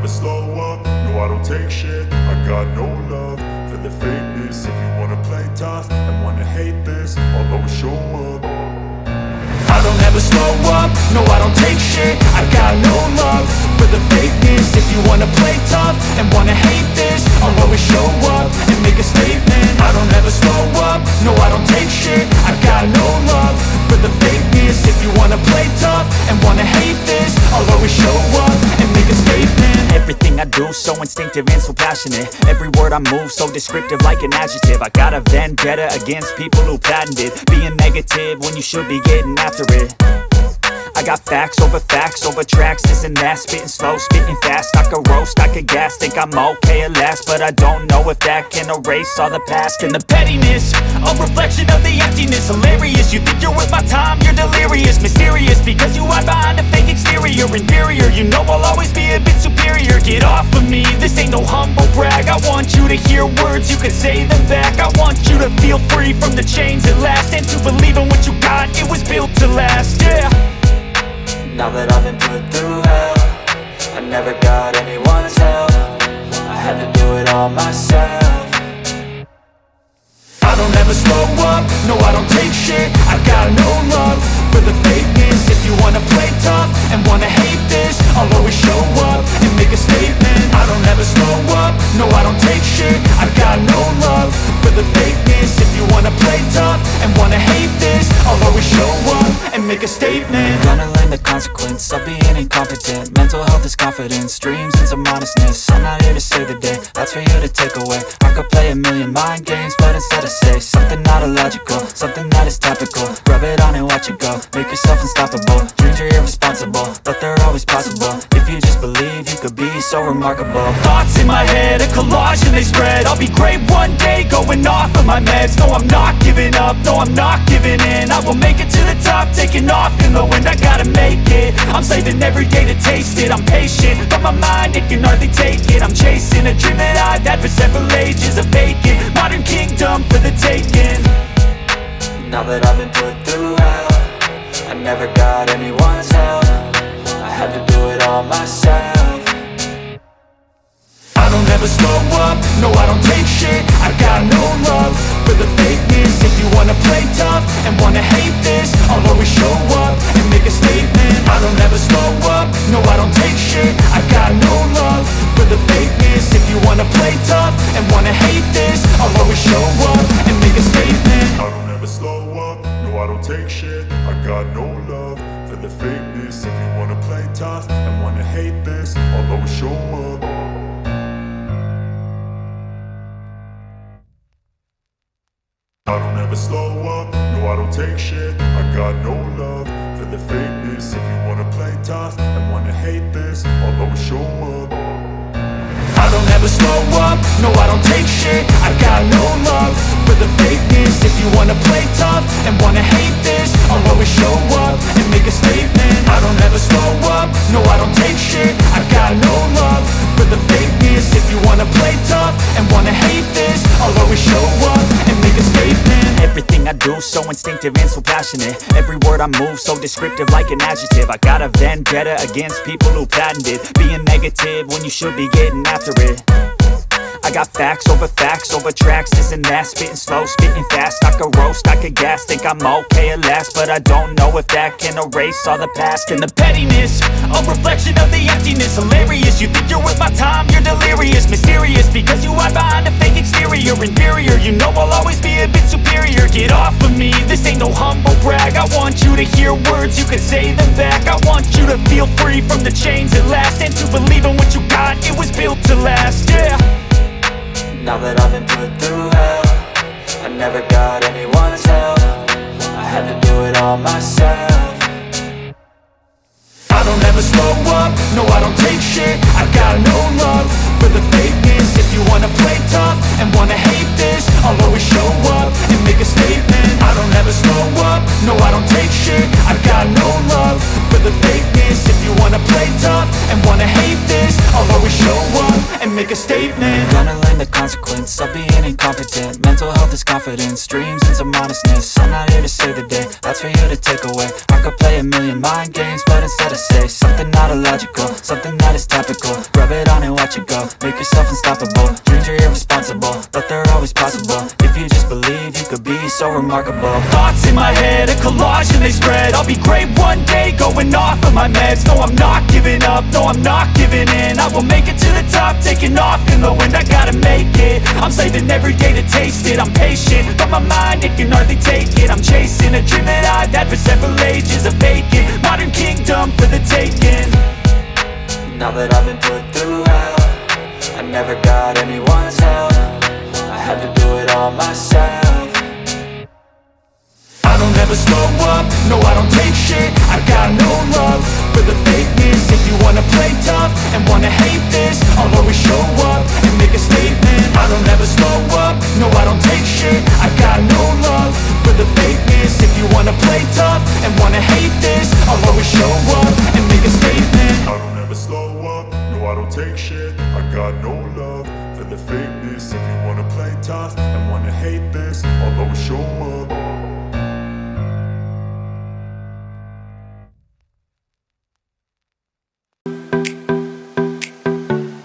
slow up, no I don't take shit. I got no love for the fakeness. If you wanna play tough and wanna hate this, I'll always show up. I don't ever slow up, no I don't take shit. I got no love for the fakeness. If you wanna play tough and wanna hate this, I'll always show up and make a statement. I don't ever slow up, no I don't take shit. I got no love for the fakeness. If you wanna play tough and wanna hate this, I'll always show up and make a statement. Everything I do so instinctive and so passionate. Every word I move so descriptive like an adjective. I got a vendetta against people who patented being negative when you should be getting after it. I got facts over tracks, this and that. Spitting slow, spitting fast, I could roast, I could gas. Think I'm okay at last, but I don't know if that can erase all the past. And the pettiness, a reflection of the emptiness. Hilarious, you think you're worth my time, you're delirious. Mysterious, because you hide behind a fake exterior. Inferior, you know I'll always be a bit superior. Get off of me, this ain't no humble brag. I want you to hear words, you can say them back. I want you to feel free from the chains at last, and to believe in what you got, it was built to last, yeah. Now that I've been put through hell, I never got anyone's help. I had to do it all myself. I don't ever slow up, no I don't take shit. I got no love for the fakeness. If you wanna play tough and wanna hate this, I'll always show up and make a statement. I don't ever slow up, no I don't take shit. I got no love for the fakeness. If you wanna play tough and wanna hate this, I'll always show up and make a statement. Gonna learn the consequence of being incompetent. Mental health is confidence, dreams and some honestness. I'm not here to save the day, that's for you to take away. I could play a million mind games, but instead I say something not illogical, something that is topical. Rub it on and watch it go, make yourself unstoppable. Dreams are irresponsible, but they're always possible. If you just believe, you could be so remarkable. Thoughts in my head, a collage and they spread. I'll be great one day, going off of my meds. No, I'm not giving up, no, I'm not giving in. I will make it to the top, taking off in the wind. I gotta make it, I'm saving every day to taste it. I'm patient, but my mind, it can hardly take it. I'm chasing a dream that I've had for several ages. A vacant, modern kingdom for the taking. Now that I've been put through hell, I never got anyone's help. I had to do it all myself. I don't ever slow up, no I don't take shit. I got no love for the fakeness. If you wanna play tough and wanna hate this, I'll always show up and make a statement. I don't ever slow up, no I don't take shit. I got no love for the fakeness. If you wanna play tough and wanna hate this, I'll always show up and make a statement. I don't ever slow up, no I don't take shit. I got no love for the fakeness. If you wanna play tough and wanna hate this, I'll always show up. I don't ever slow up, no I don't take shit. I got no love for the fakeness. If you wanna play tough and wanna hate this, I'll always show up. I don't ever slow up, no I don't take shit. I got no love for the fakeness. If you wanna play tough and wanna hate this, I'll always show up and make a statement. I don't ever slow up, no I don't take shit. I got no love for the fakeness. If you wanna play tough and wanna hate this, I'll always show up and make a statement. Everything I do so instinctive and so passionate. Every word I move so descriptive like an adjective. I got a vendetta against people who patented being negative when you should be getting after it. I got facts over tracks, this and that. Spitting slow, spitting fast, I could roast, I could gas. Think I'm okay at last, but I don't know if that can erase all the past. And the pettiness, a reflection of the emptiness. Hilarious, you think you're worth my time, you're delirious. Mysterious, because you hide behind a fake exterior. Inferior, you know I'll always be a bit superior. Get off of me, this ain't no humble brag. I want you to hear words, you can say them back. I want you to feel free from the chains at last, and to believe in what you got, it was built to last, yeah. Now that I've been put through hell, I never got anyone's help. I had to do it all myself. I don't ever slow up, no I don't take shit. I got no love for the fakeness. If you wanna play tough and wanna hate this, I'll always show up and make a statement. I don't ever slow up, no I don't take shit. I got no love for the fakeness. If you wanna play tough and wanna hate make a statement. Gonna learn the consequence of being incompetent. Mental health is confidence, dreams and some honestness. I'm not here to save the day, that's for you to take away. I could play a million mind games, but instead I say something not illogical, something that is topical. Rub it on and watch it go, make yourself unstoppable. Dreams are irresponsible, but they're always possible. If you just believe, you could be so remarkable. Thoughts in my head, a collage and they spread. I'll be great one day, going off of my meds. No, I'm not giving up, no, I'm not giving in. I will make it to the top, taking off in the wind. I gotta make it, I'm saving every day to taste it. I'm patient, but my mind, it can hardly take it. I'm chasing a dream that I've had for several ages. A vacant, modern kingdom for the taking. Now that I've been put through hell, I never got anyone's help. I had to do it all myself. I don't ever slow up, no I don't take shit. I got no love for the fakeness. If you wanna play tough and wanna hate this, I'll always show up and make a statement. I don't ever slow up, no I don't take shit. I got no love for the fakeness. If you wanna play tough and wanna hate this, I'll always show up and make a statement. I don't ever slow up, no I don't take shit. I got no love for the fakeness. If you wanna play tough and wanna hate this, I'll always show up